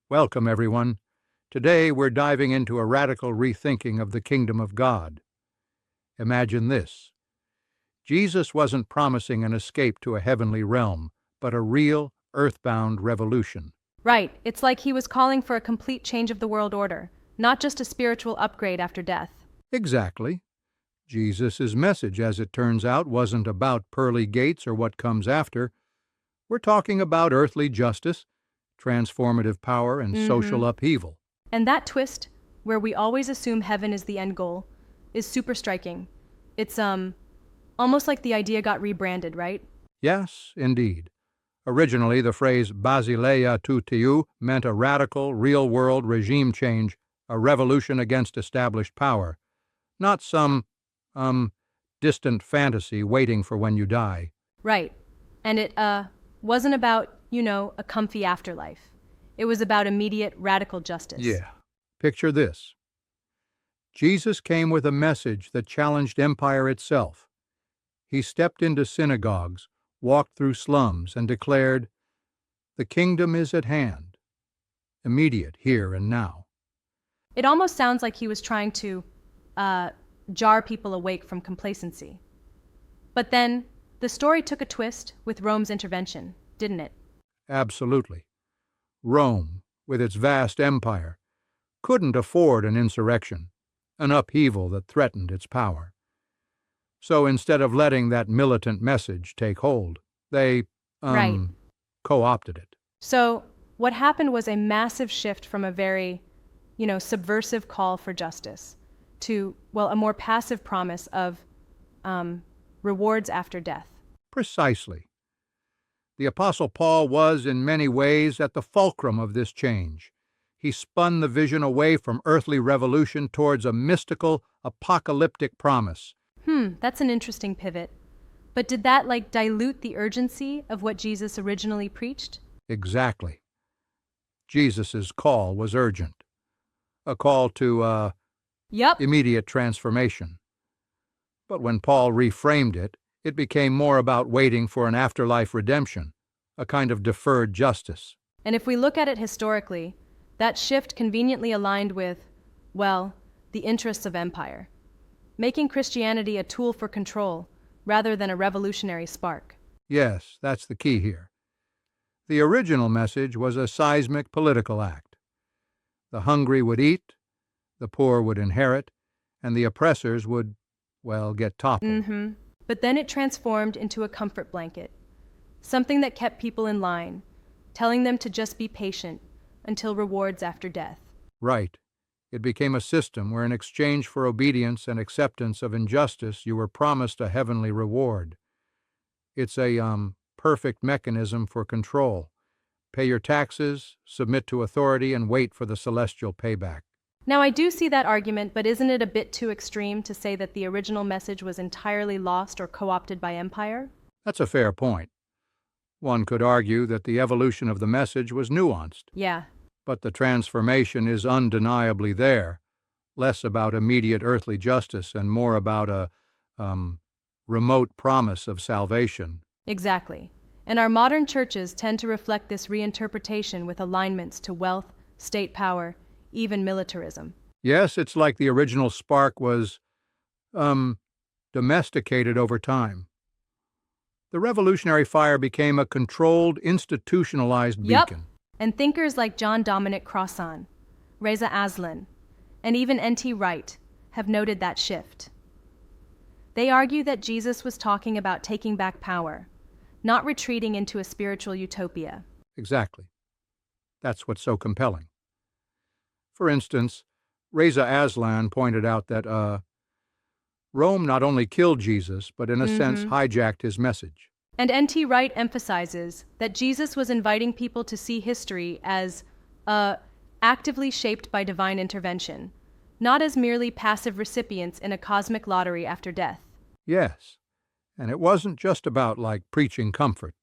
Welcome, everyone. Today we're diving into a radical rethinking of the kingdom of God. Imagine this. Jesus wasn't promising an escape to a heavenly realm, but a real, earthbound revolution. Right, it's like he was calling for a complete change of the world order, not just a spiritual upgrade after death. Exactly. Jesus' message, as it turns out, wasn't about pearly gates or what comes after. We're talking about earthly justice, transformative power, and social upheaval. And that twist, where we always assume heaven is the end goal, is super striking. It's, almost like the idea got rebranded, right? Yes, indeed. Originally, the phrase Basileia to Theou meant a radical, real-world regime change, a revolution against established power, not some, distant fantasy waiting for when you die. Right. And it, wasn't about, a comfy afterlife. It was about immediate, radical justice. Yeah. Picture this. Jesus came with a message that challenged empire itself. He stepped into synagogues, walked through slums, and declared, "The kingdom is at hand, immediate, here and now." It almost sounds like he was trying to, jar people awake from complacency. But then, the story took a twist with Rome's intervention, didn't it? Absolutely. Rome, with its vast empire, couldn't afford an insurrection, an upheaval that threatened its power. So instead of letting that militant message take hold, they, Right. co-opted it. So, what happened was a massive shift from a very, subversive call for justice to, well, a more passive promise of rewards after death. Precisely. The Apostle Paul was, in many ways, at the fulcrum of this change. He spun the vision away from earthly revolution towards a mystical, apocalyptic promise. That's an interesting pivot. But did that, dilute the urgency of what Jesus originally preached? Exactly. Jesus' call was urgent. A call to, Yup. immediate transformation. But when Paul reframed it, it became more about waiting for an afterlife redemption, a kind of deferred justice. And if we look at it historically, that shift conveniently aligned with, well, the interests of empire, making Christianity a tool for control rather than a revolutionary spark. Yes, that's the key here. The original message was a seismic political act. The hungry would eat, the poor would inherit, and the oppressors would, well, get toppled. But then it transformed into a comfort blanket, something that kept people in line, telling them to just be patient until rewards after death. Right. It became a system where in exchange for obedience and acceptance of injustice you were promised a heavenly reward. It's a, perfect mechanism for control. Pay your taxes, submit to authority, and wait for the celestial payback. Now, I do see that argument, but isn't it a bit too extreme to say that the original message was entirely lost or co-opted by empire? That's a fair point. One could argue that the evolution of the message was nuanced, Yeah. but the transformation is undeniably there, less about immediate earthly justice and more about a, remote promise of salvation. Exactly. And our modern churches tend to reflect this reinterpretation with alignments to wealth, state power, even militarism. Yes, it's like the original spark was, domesticated over time. The revolutionary fire became a controlled, institutionalized beacon. And thinkers like Dominic Crossan, Reza Aslan, and even N.T. Wright have noted that shift. They argue that Jesus was talking about taking back power, not retreating into a spiritual utopia. Exactly. That's what's so compelling. For instance, Reza Aslan pointed out that, Rome not only killed Jesus, but in a sense hijacked his message. And N.T. Wright emphasizes that Jesus was inviting people to see history as, actively shaped by divine intervention, not as merely passive recipients in a cosmic lottery after death. Yes, and it wasn't just about, preaching comfort.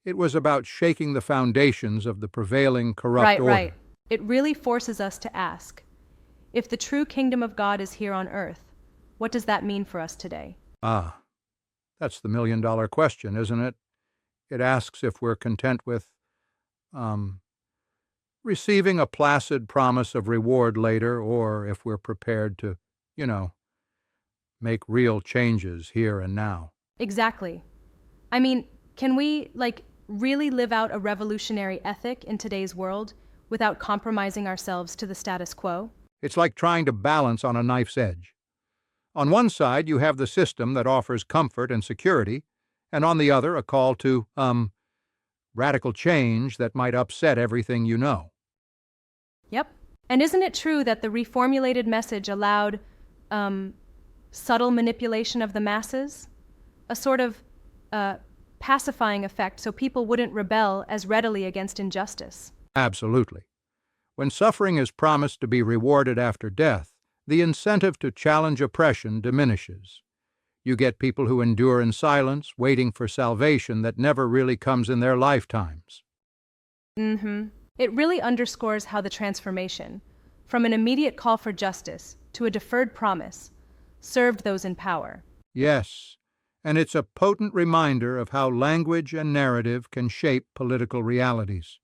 It was about shaking the foundations of the prevailing corrupt order. Right. It really forces us to ask, if the true kingdom of God is here on earth, what does that mean for us today? Ah, that's the million-dollar question, isn't it? It asks if we're content with, receiving a placid promise of reward later, or if we're prepared to, you know, make real changes here and now. Exactly. I mean, can we, really live out a revolutionary ethic in today's world without compromising ourselves to the status quo? It's like trying to balance on a knife's edge. On one side, you have the system that offers comfort and security, and on the other, a call to, radical change that might upset everything you know. Yep. And isn't it true that the reformulated message allowed, subtle manipulation of the masses? A sort of, pacifying effect so people wouldn't rebel as readily against injustice. Absolutely. When suffering is promised to be rewarded after death, the incentive to challenge oppression diminishes. You get people who endure in silence, waiting for salvation that never really comes in their lifetimes. It really underscores how the transformation, from an immediate call for justice to a deferred promise, served those in power. Yes, and it's a potent reminder of how language and narrative can shape political realities.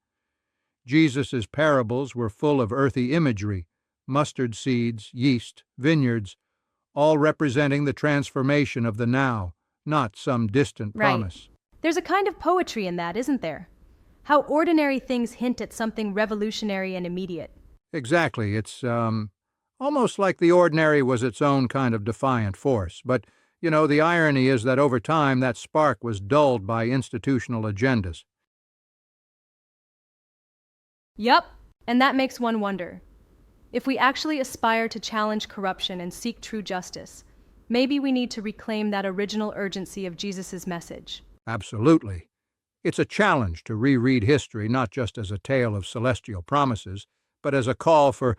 Jesus' parables were full of earthy imagery, mustard seeds, yeast, vineyards, all representing the transformation of the now, not some distant promise. There's a kind of poetry in that, isn't there? How ordinary things hint at something revolutionary and immediate. Exactly. It's almost like the ordinary was its own kind of defiant force. But, the irony is that over time that spark was dulled by institutional agendas. Yup, and that makes one wonder. If we actually aspire to challenge corruption and seek true justice, maybe we need to reclaim that original urgency of Jesus' message. Absolutely. It's a challenge to reread history not just as a tale of celestial promises, but as a call for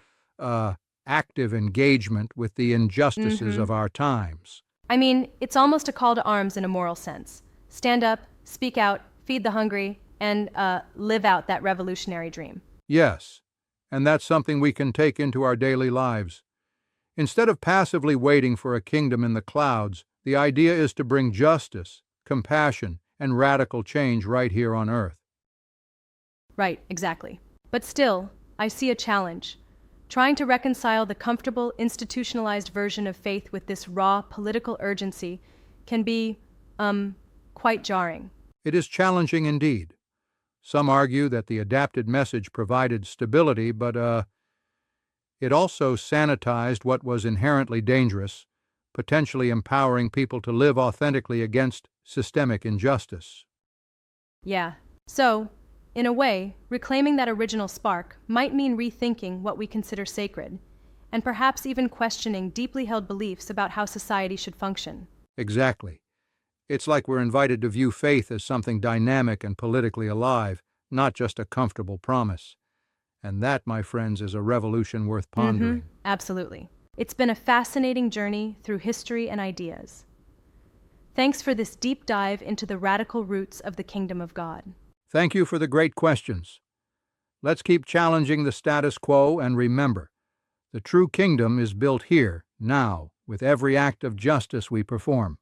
active engagement with the injustices of our times. I mean, it's almost a call to arms in a moral sense. Stand up, speak out, feed the hungry, and live out that revolutionary dream. Yes, and that's something we can take into our daily lives. Instead of passively waiting for a kingdom in the clouds, the idea is to bring justice, compassion, and radical change right here on earth. Right, exactly. But still, I see a challenge. Trying to reconcile the comfortable, institutionalized version of faith with this raw, political urgency can be, quite jarring. It is challenging indeed. Some argue that the adapted message provided stability, but it also sanitized what was inherently dangerous, potentially empowering people to live authentically against systemic injustice. Yeah. So, in a way, reclaiming that original spark might mean rethinking what we consider sacred, and perhaps even questioning deeply held beliefs about how society should function. Exactly. It's like we're invited to view faith as something dynamic and politically alive, not just a comfortable promise. And that, my friends, is a revolution worth pondering. Absolutely. It's been a fascinating journey through history and ideas. Thanks for this deep dive into the radical roots of the kingdom of God. Thank you for the great questions. Let's keep challenging the status quo and remember, the true kingdom is built here, now, with every act of justice we perform.